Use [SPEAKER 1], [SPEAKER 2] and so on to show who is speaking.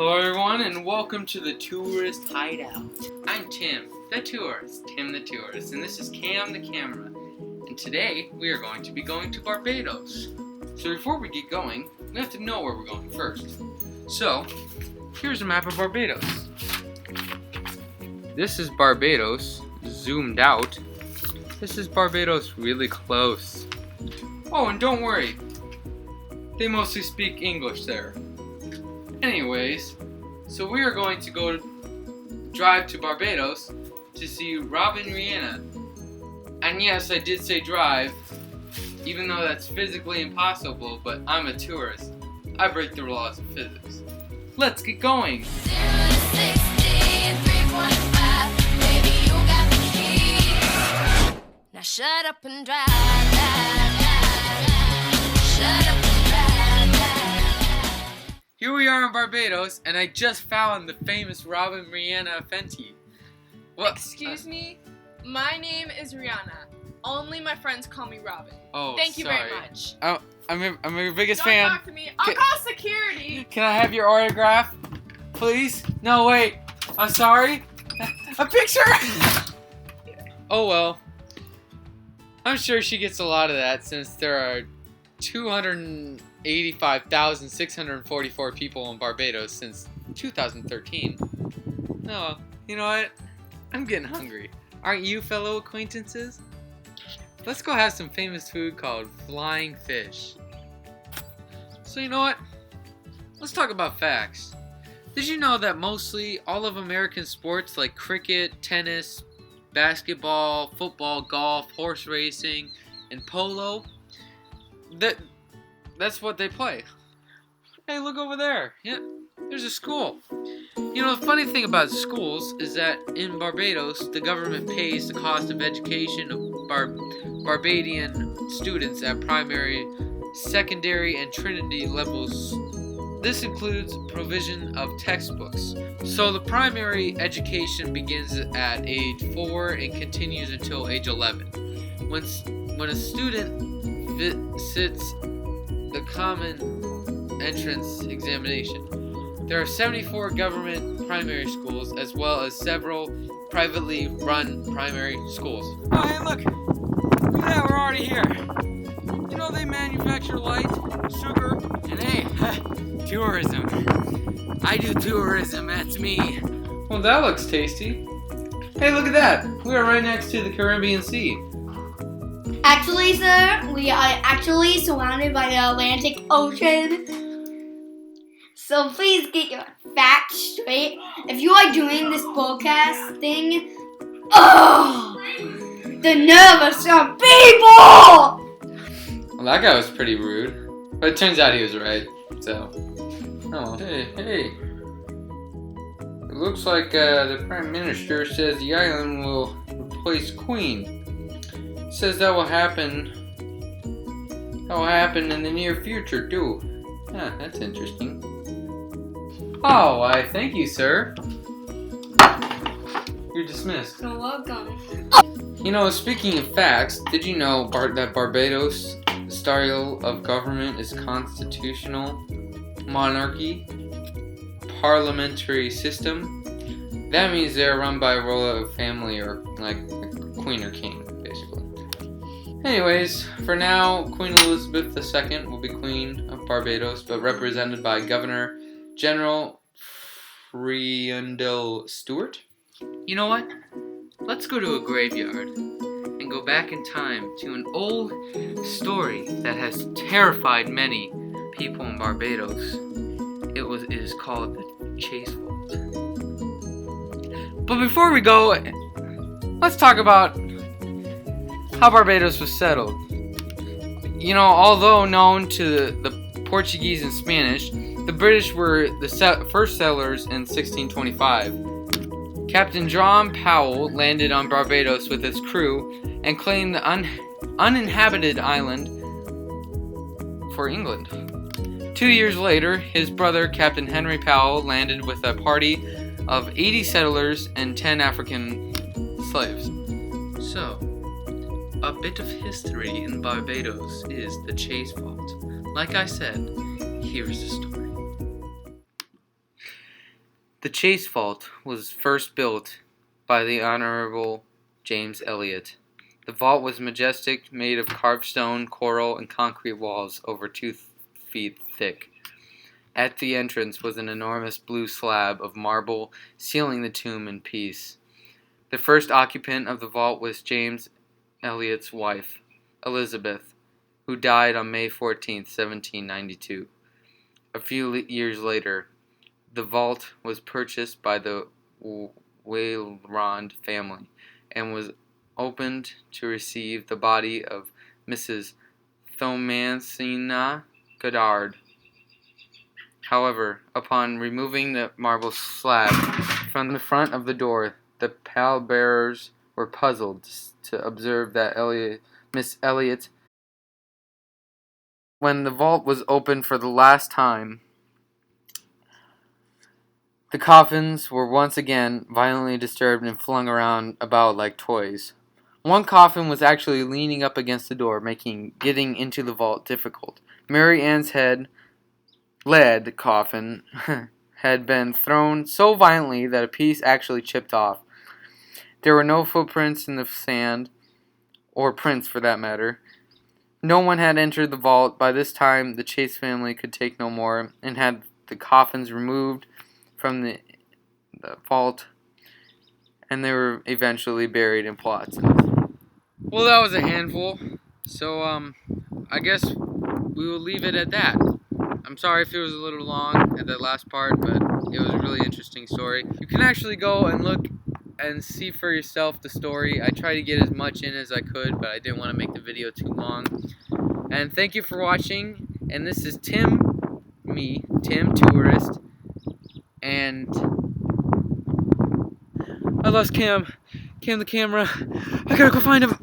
[SPEAKER 1] Hello everyone and welcome to the Tourist Hideout. I'm Tim the Tourist, and this is Cam the Camera. And today we are going to be going to Barbados. So before we get going, we have to know where we're going first. So, here's a map of Barbados. This is Barbados, zoomed out. This is Barbados really close. Oh, and don't worry, they mostly speak English there. Anyways, so we are going to drive to Barbados to see Robin Rihanna. And yes, I did say drive, even though that's physically impossible, but I'm a tourist. I break the laws of physics. Let's get going!
[SPEAKER 2] 0 to 60, 3.5, baby, you got the key. Now shut up and drive. Shut up and drive.
[SPEAKER 1] Here we are in Barbados, and I just found the famous Robin Rihanna Fenty. What?
[SPEAKER 3] Excuse me? My name is Rihanna. Only my friends call me Robin.
[SPEAKER 1] Oh,
[SPEAKER 3] Thank you
[SPEAKER 1] sorry.
[SPEAKER 3] very much.
[SPEAKER 1] I'm your biggest
[SPEAKER 3] Don't
[SPEAKER 1] fan.
[SPEAKER 3] talk to me. I'll call security.
[SPEAKER 1] Can I have your autograph, please? No, wait. I'm sorry. A picture? Oh well. I'm sure she gets a lot of that since there are 285,644 people in Barbados since 2013. No, you know what? I'm getting hungry. Aren't you, fellow acquaintances? Let's go have some famous food called flying fish. So you know what? Let's talk about facts. Did you know that mostly all of American sports like cricket, tennis, basketball, football, golf, horse racing, and polo, that's what they play? Hey, look over there. Yep, there's a school. You know, the funny thing about schools is that in Barbados, the government pays the cost of education of Barbadian students at primary, secondary, and Trinity levels. This includes provision of textbooks. So the primary education begins at age 4 and continues until age 11. When a student sits the common entrance examination, there are 74 government primary schools as well as several privately run primary schools. Oh, hey, look at that, we're already here. You know they manufacture light, sugar, and hey, tourism. I do tourism, that's me. Well, that looks tasty. Hey, look at that. We are right next to the Caribbean Sea.
[SPEAKER 4] Actually, sir, we are actually surrounded by the Atlantic Ocean. So please get your facts straight. If you are doing this podcast thing, oh, the nerve of some people!
[SPEAKER 1] Well, that guy was pretty rude. But it turns out he was right, so. Oh, hey. It looks like the Prime Minister says the island will replace Queen. Says that will happen in the near future too. Huh, that's interesting. Oh, why, thank you, sir. You're dismissed.
[SPEAKER 4] You're welcome.
[SPEAKER 1] You know, speaking of facts, did you know that Barbados' style of government is constitutional monarchy, parliamentary system? That means they're run by a royal family or like a queen or king, basically. Anyways, for now, Queen Elizabeth II will be Queen of Barbados, but represented by Governor General Freundel Stewart. You know what? Let's go to a graveyard and go back in time to an old story that has terrified many people in Barbados. It is called the Chase Vault. But before we go, let's talk about how Barbados was settled. You know, although known to the Portuguese and Spanish, the British were the first settlers in 1625. Captain John Powell landed on Barbados with his crew and claimed the uninhabited island for England. 2 years later, his brother, Captain Henry Powell, landed with a party of 80 settlers and 10 African slaves. So, a bit of history in Barbados is the Chase Vault. Like I said, here's the story. The Chase Vault was first built by the Honorable James Elliott. The vault was majestic, made of carved stone, coral, and concrete walls over 2 feet thick. At the entrance was an enormous blue slab of marble, sealing the tomb in peace. The first occupant of the vault was James Elliott's wife, Elizabeth, who died on May 14, 1792. A few years later, the vault was purchased by the Wayland family and was opened to receive the body of Mrs. Thomasina Goddard. However, upon removing the marble slab from the front of the door, the pallbearers were puzzled to observe that Miss Elliott, when the vault was opened for the last time, the coffins were once again violently disturbed and flung around about like toys. One coffin was actually leaning up against the door, making getting into the vault difficult. Mary Ann's lead coffin had been thrown so violently that a piece actually chipped off. There were no footprints in the sand, or prints for that matter. No one had entered the vault. By this time, the Chase family could take no more and had the coffins removed from the vault, and they were eventually buried in plots. Well, that was a handful. So, I guess we will leave it at that. I'm sorry if it was a little long at that last part, but it was a really interesting story. You can actually go and look and see for yourself the story. I tried to get as much in as I could, but I didn't want to make the video too long. And thank you for watching. And this is Tim Tourist. And I lost Cam the camera. I gotta go find him.